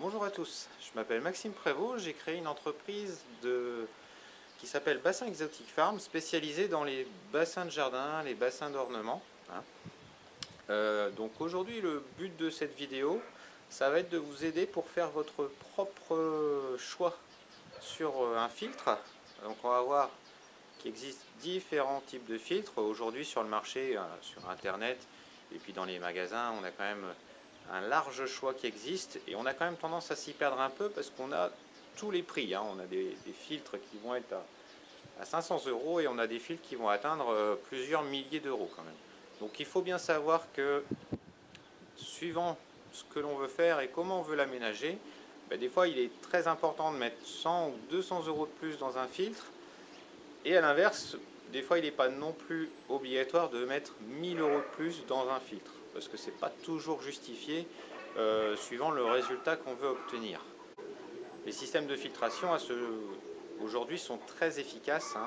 Bonjour à tous, je m'appelle Maxime Prévost, j'ai créé une entreprise qui s'appelle Bassin Exotic Farm, spécialisée dans les bassins de jardin, les bassins d'ornement. Donc aujourd'hui, le but de cette vidéo, ça va être de vous aider pour faire votre propre choix sur un filtre. Donc on va voir qu'il existe différents types de filtres. Aujourd'hui sur le marché, sur internet et puis dans les magasins, on a quand même un large choix qui existe et on a quand même tendance à s'y perdre un peu parce qu'on a tous les prix. On a des filtres qui vont être à 500 € et on a des filtres qui vont atteindre plusieurs milliers d'euros quand même. Donc il faut bien savoir que suivant ce que l'on veut faire et comment on veut l'aménager, des fois il est très important de mettre 100 ou 200 € de plus dans un filtre, et à l'inverse, des fois il n'est pas non plus obligatoire de mettre 1000 € de plus dans un filtre, parce que c'est pas toujours justifié suivant le résultat qu'on veut obtenir. Les systèmes de filtration aujourd'hui sont très efficaces.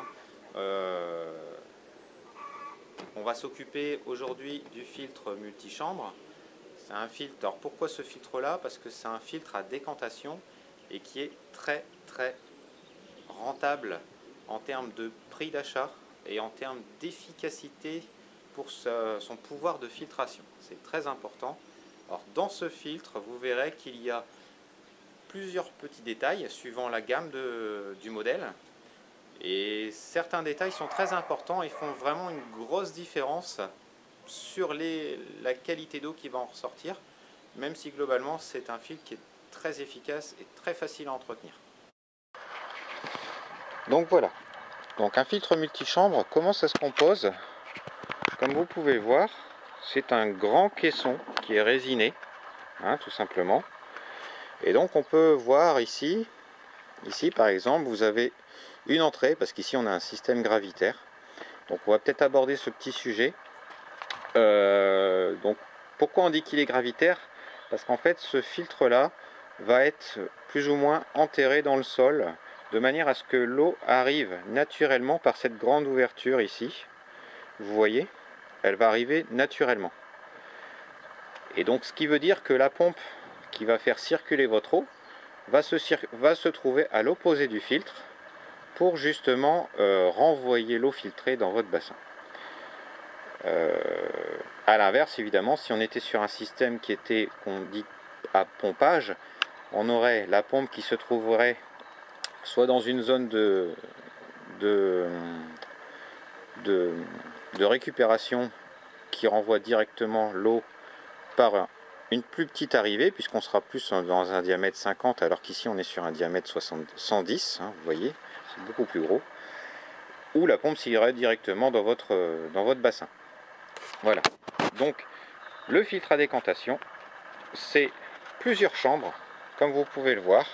On va s'occuper aujourd'hui du filtre multichambre. C'est un filtre. Alors pourquoi ce filtre-là? Parce que c'est un filtre à décantation et qui est très rentable en termes de prix d'achat et en termes d'efficacité pour son pouvoir de filtration. C'est très important. Alors dans ce filtre, vous verrez qu'il y a plusieurs petits détails suivant la gamme du modèle. Et certains détails sont très importants et font vraiment une grosse différence sur la qualité d'eau qui va en ressortir, même si globalement c'est un filtre qui est très efficace et très facile à entretenir. Donc voilà, donc un filtre multichambre, comment ça se compose? Comme vous pouvez voir, c'est un grand caisson qui est résiné, tout simplement. Et donc on peut voir ici par exemple, vous avez une entrée, parce qu'ici on a un système gravitaire. Donc on va peut-être aborder ce petit sujet. Donc pourquoi on dit qu'il est gravitaire? Parce qu'en fait ce filtre là va être plus ou moins enterré dans le sol, de manière à ce que l'eau arrive naturellement par cette grande ouverture ici. Vous voyez, elle va arriver naturellement. Et donc ce qui veut dire que la pompe qui va faire circuler votre eau va se trouver à l'opposé du filtre pour justement renvoyer l'eau filtrée dans votre bassin. À l'inverse, évidemment, si on était sur un système qui était, qu'on dit, à pompage, on aurait la pompe qui se trouverait soit dans une zone de récupération qui renvoie directement l'eau par une plus petite arrivée, puisqu'on sera plus dans un diamètre 50, alors qu'ici on est sur un diamètre 110, vous voyez, c'est beaucoup plus gros, ou la pompe s'irait directement dans votre bassin. Voilà, donc le filtre à décantation, c'est plusieurs chambres, comme vous pouvez le voir.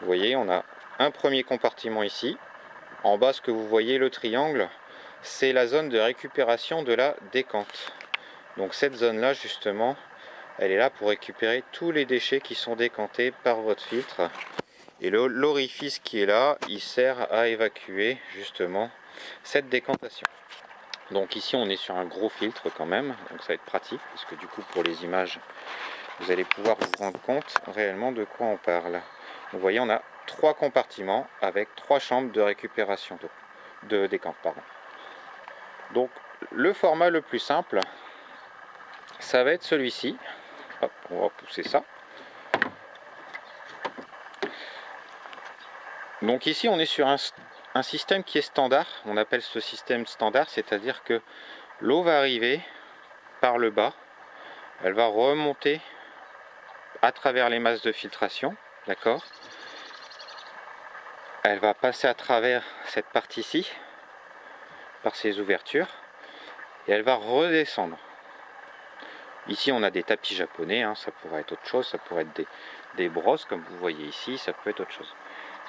Vous voyez, on a un premier compartiment ici. En bas, ce que vous voyez, le triangle, c'est la zone de récupération de la décante. Donc cette zone-là, justement, elle est là pour récupérer tous les déchets qui sont décantés par votre filtre. Et l'orifice qui est là, il sert à évacuer justement cette décantation. Donc ici on est sur un gros filtre quand même, donc ça va être pratique, parce que du coup pour les images, vous allez pouvoir vous rendre compte réellement de quoi on parle. Vous voyez, on a 3 compartiments avec 3 chambres de récupération d'eau, de décante, pardon. Donc le format le plus simple, ça va être celui-ci. Hop, on va pousser ça. Donc ici on est sur un système qui est standard. On appelle ce système standard, c'est-à-dire que l'eau va arriver par le bas, elle va remonter à travers les masses de filtration, d'accord? Elle va passer à travers cette partie-ci, par ces ouvertures, et elle va redescendre. Ici on a des tapis japonais, ça pourrait être autre chose, ça pourrait être des brosses comme vous voyez ici, ça peut être autre chose.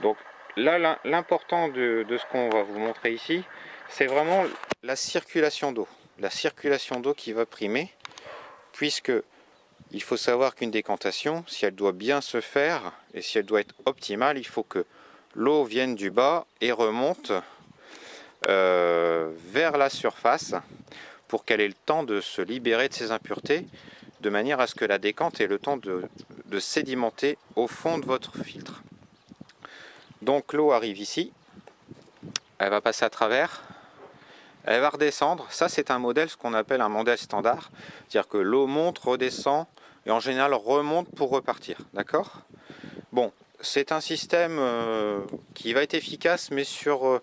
Donc là l'important de ce qu'on va vous montrer ici, c'est vraiment la circulation d'eau. La circulation d'eau qui va primer, puisque il faut savoir qu'une décantation, si elle doit bien se faire et si elle doit être optimale, il faut que l'eau vienne du bas et remonte vers la surface pour qu'elle ait le temps de se libérer de ses impuretés, de manière à ce que la décante ait le temps de sédimenter au fond de votre filtre. Donc l'eau arrive ici, elle va passer à travers, elle va redescendre. Ça c'est un modèle, ce qu'on appelle un modèle standard, c'est-à-dire que l'eau monte, redescend et en général remonte pour repartir, d'accord? Bon, c'est un système qui va être efficace, mais sur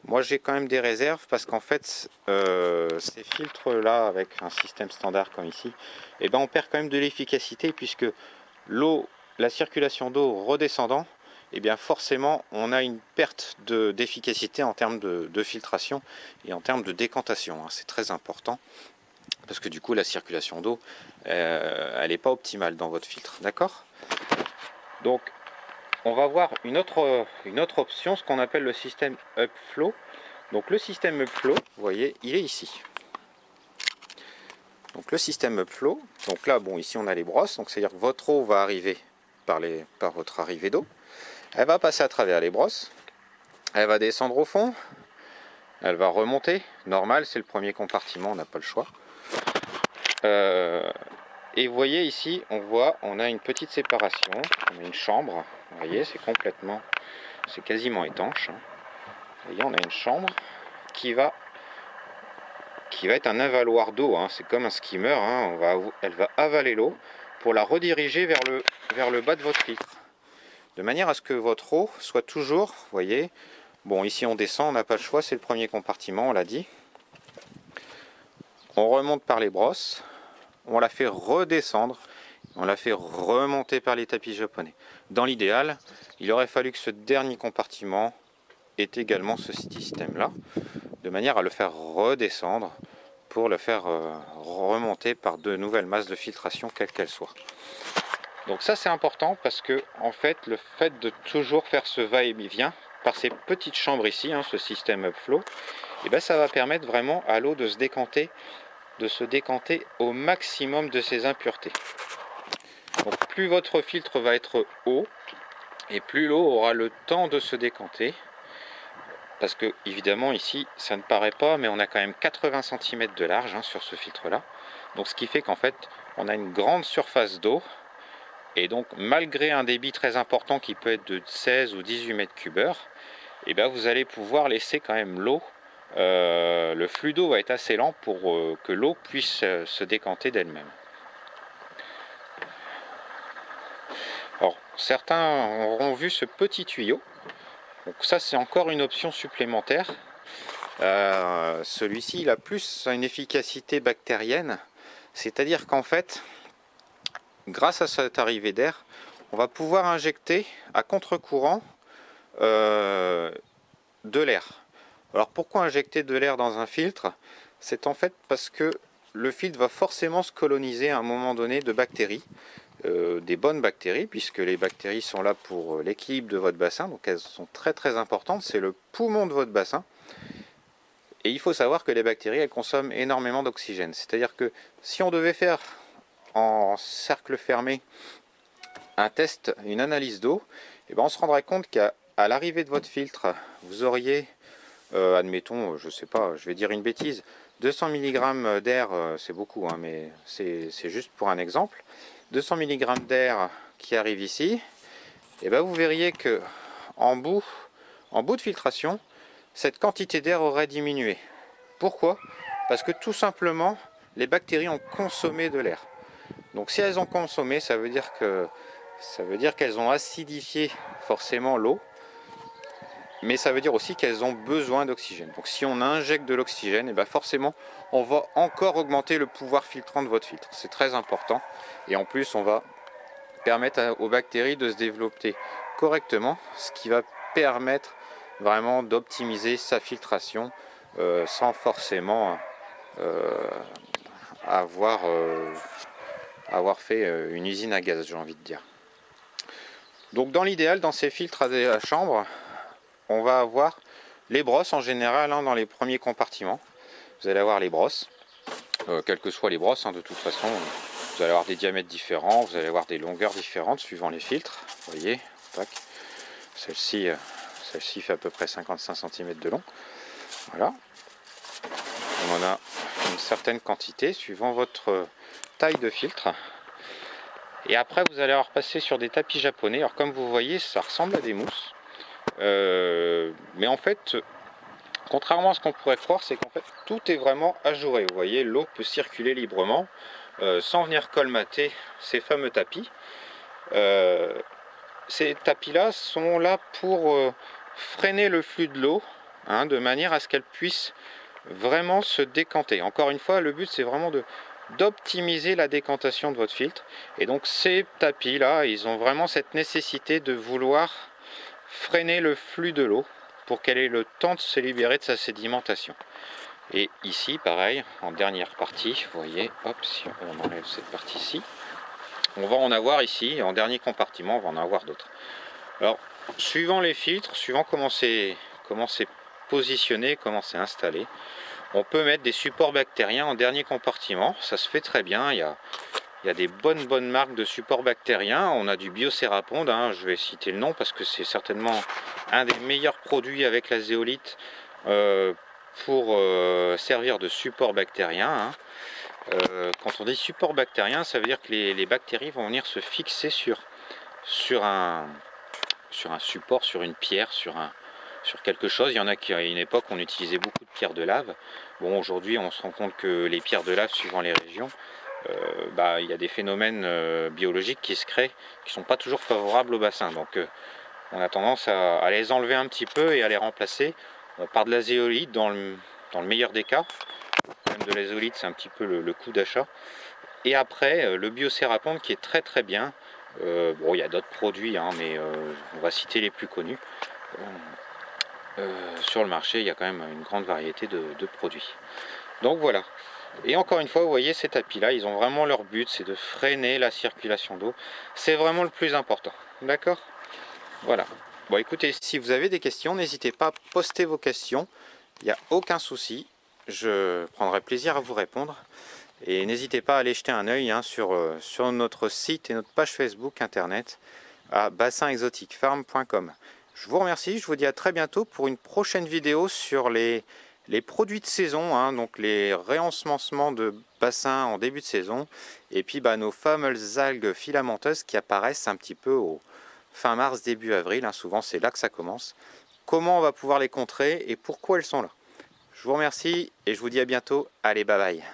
moi j'ai quand même des réserves parce qu'en fait ces filtres là avec un système standard comme ici, et ben on perd quand même de l'efficacité puisque l'eau, la circulation d'eau redescendant, et bien forcément on a une perte d'efficacité en termes de filtration et en termes de décantation, hein. C'est très important parce que du coup la circulation d'eau elle n'est pas optimale dans votre filtre, d'accord? Donc on va voir une autre option, ce qu'on appelle le système upflow. Donc le système upflow, vous voyez, il est ici. Donc le système upflow, donc là, bon, ici on a les brosses, donc c'est-à-dire que votre eau va arriver par votre arrivée d'eau. Elle va passer à travers les brosses, elle va descendre au fond, elle va remonter. Normal, c'est le premier compartiment, on n'a pas le choix. Et vous voyez ici, on a une petite séparation, on a une chambre. Vous voyez, c'est quasiment étanche. Vous voyez, on a une chambre qui va être un avaloir d'eau, hein. C'est comme un skimmer, hein. Elle va avaler l'eau pour la rediriger vers le bas de votre filtre. De manière à ce que votre eau soit toujours, vous voyez, bon ici on descend, on n'a pas le choix, c'est le premier compartiment, on l'a dit. On remonte par les brosses, on la fait redescendre, on la fait remonter par les tapis japonais. Dans l'idéal, il aurait fallu que ce dernier compartiment ait également ce système-là, de manière à le faire redescendre pour le faire remonter par de nouvelles masses de filtration, quelles qu'elles soient. Donc ça c'est important parce que en fait le fait de toujours faire ce va-et-vient par ces petites chambres ici, hein, ce système upflow, et ben ça va permettre vraiment à l'eau de se décanter au maximum de ses impuretés. Donc plus votre filtre va être haut et plus l'eau aura le temps de se décanter. Parce que évidemment ici ça ne paraît pas, mais on a quand même 80 cm de large, hein, sur ce filtre là. Donc ce qui fait qu'en fait on a une grande surface d'eau. Et donc malgré un débit très important qui peut être de 16 ou 18 mètres cubes heure, et ben vous allez pouvoir laisser quand même l'eau. Le flux d'eau va être assez lent pour que l'eau puisse se décanter d'elle-même. Alors certains auront vu ce petit tuyau. Donc ça c'est encore une option supplémentaire. Celui-ci il a plus une efficacité bactérienne, c'est-à-dire qu'en fait, grâce à cette arrivée d'air, on va pouvoir injecter à contre-courant de l'air. Alors pourquoi injecter de l'air dans un filtre? C'est en fait parce que le filtre va forcément se coloniser à un moment donné de bactéries, des bonnes bactéries, puisque les bactéries sont là pour l'équilibre de votre bassin, donc elles sont très très importantes, c'est le poumon de votre bassin. Et il faut savoir que les bactéries, elles consomment énormément d'oxygène. C'est-à-dire que si on devait faire en cercle fermé un test, une analyse d'eau, et ben on se rendrait compte qu'à l'arrivée de votre filtre, vous auriez, admettons, je sais pas, je vais dire une bêtise, 200 mg d'air, c'est beaucoup, hein, mais c'est juste pour un exemple, 200 mg d'air qui arrive ici, et ben vous verriez que en bout de filtration, cette quantité d'air aurait diminué. Pourquoi? Parce que tout simplement, les bactéries ont consommé de l'air. Donc si elles ont consommé, ça veut dire qu'elles ont acidifié forcément l'eau, mais ça veut dire aussi qu'elles ont besoin d'oxygène. Donc si on injecte de l'oxygène, et bien forcément on va encore augmenter le pouvoir filtrant de votre filtre. C'est très important. Et en plus on va permettre aux bactéries de se développer correctement, ce qui va permettre vraiment d'optimiser sa filtration sans forcément avoir fait une usine à gaz, j'ai envie de dire. Donc dans l'idéal, dans ces filtres à chambre, on va avoir les brosses en général, hein, dans les premiers compartiments. Vous allez avoir les brosses, quelles que soient les brosses, hein, de toute façon. Vous allez avoir des diamètres différents, vous allez avoir des longueurs différentes suivant les filtres. Vous voyez, celle-ci fait à peu près 55 cm de long. Voilà. On en a une certaine quantité suivant votre taille de filtre. Et après, vous allez repasser sur des tapis japonais. Alors comme vous voyez, ça ressemble à des mousses. Mais en fait, contrairement à ce qu'on pourrait croire, c'est qu'en fait, tout est vraiment ajouré. Vous voyez, l'eau peut circuler librement sans venir colmater ces fameux tapis. Ces tapis-là sont là pour freiner le flux de l'eau, hein, de manière à ce qu'elle puisse vraiment se décanter. Encore une fois, le but c'est vraiment d'optimiser la décantation de votre filtre. Et donc ces tapis là, ils ont vraiment cette nécessité de vouloir freiner le flux de l'eau pour qu'elle ait le temps de se libérer de sa sédimentation. Et ici pareil, en dernière partie, vous voyez, hop, si on enlève cette partie-ci, on va en avoir ici, en dernier compartiment, on va en avoir d'autres. Alors, suivant les filtres, suivant comment c'est positionné, comment c'est installé, on peut mettre des supports bactériens en dernier compartiment. Ça se fait très bien. Il y a des bonnes marques de supports bactériens. On a du Bioceraponde, hein, je vais citer le nom parce que c'est certainement un des meilleurs produits avec la zéolite pour servir de support bactérien. Hein. Quand on dit support bactérien, ça veut dire que les bactéries vont venir se fixer sur un support, sur une pierre, sur quelque chose. Il y en a qui, à une époque, on utilisait beaucoup de pierres de lave. Bon, aujourd'hui, on se rend compte que les pierres de lave, suivant les régions, il y a des phénomènes biologiques qui se créent, qui ne sont pas toujours favorables au bassin. Donc, on a tendance à les enlever un petit peu et à les remplacer. On part de la zéolite dans le meilleur des cas. Le problème de la zéolite, c'est un petit peu le coût d'achat. Et après, le Bioceraponde qui est très bien. Bon, il y a d'autres produits, hein, mais on va citer les plus connus. Sur le marché, il y a quand même une grande variété de produits. Donc voilà. Et encore une fois, vous voyez, ces tapis-là, ils ont vraiment leur but, c'est de freiner la circulation d'eau. C'est vraiment le plus important. D'accord? Voilà. Bon, écoutez, si vous avez des questions, n'hésitez pas à poster vos questions. Il n'y a aucun souci. Je prendrai plaisir à vous répondre. Et n'hésitez pas à aller jeter un œil hein, sur notre site et notre page Facebook internet à bassinexotiquefarm.com. Je vous remercie, je vous dis à très bientôt pour une prochaine vidéo sur les produits de saison, hein, donc les réensemencements de bassins en début de saison, et puis nos fameuses algues filamenteuses qui apparaissent un petit peu au fin mars, début avril, hein, souvent c'est là que ça commence. Comment on va pouvoir les contrer et pourquoi elles sont là. Je vous remercie et je vous dis à bientôt. Allez, bye bye.